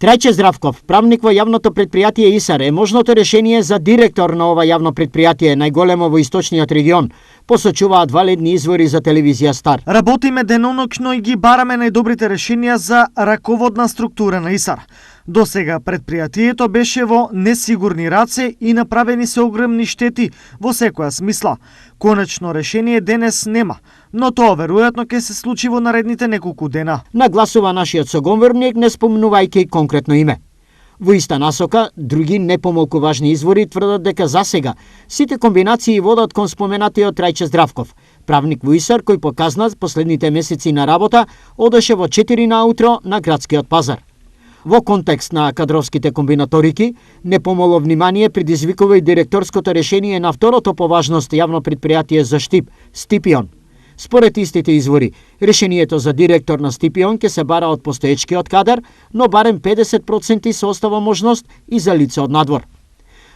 Трајче Здравков, правник во јавното претпријатие ИСАР, е можното решение за директор на ова јавно претпријатие, најголемо во источниот регион, посочуваат валидни извори за телевизија Стар. Работиме денонокно и ги бараме најдобрите решенија за раководна структура на ИСАР. До сега предпријатието беше во несигурни раце и направени се огромни штети во секоја смисла. Конечно решение денес нема, но тоа веројатно ќе се случи во наредните неколку дена. Нагласува нашиот соговорник, не спомнувајќи конкретно име. Во иста насока, други не помалку важни извори тврдат дека засега сите комбинации водат кон споменатиот Трајче Здравков, правник во ИСАР кој показна последните месеци на работа одеше во 4 наутро на градскиот пазар. Во контекст на кадровските комбинаторики, не помало внимание предизвикува и директорското решение на второто по важност јавно претпријатие за Штип, Стипион. Според истите извори, решението за директор на Стипион ќе се бара од постоечкиот кадар, но барем 50% се остава можност и за лице од надвор.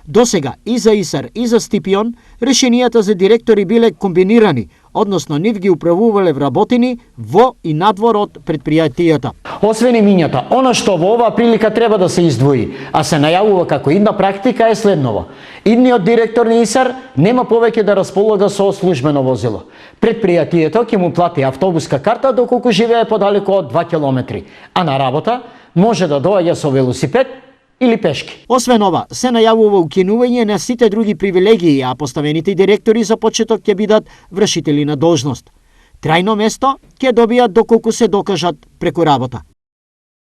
Досега и за ИСАР и за Стипион решенијата за директори биле комбинирани, односно нив ги управувале вработени во и надвор од предпријатијата. Освен имињата, она што во оваа прилика треба да се издвои, а се најавува како идна практика е следново. Идниот директор на ИСАР нема повеќе да располага со службено возило. Предпријатието ќе му плати автобуска карта доколку живее подалеку од 2 километри, а на работа може да доаѓа со велосипед или пешки. Освен ова, се најавува укинување на сите други привилегии, а поставените директори за почеток ќе бидат вршители на должност. Трајно место ќе добијат доколку се докажат преку работа.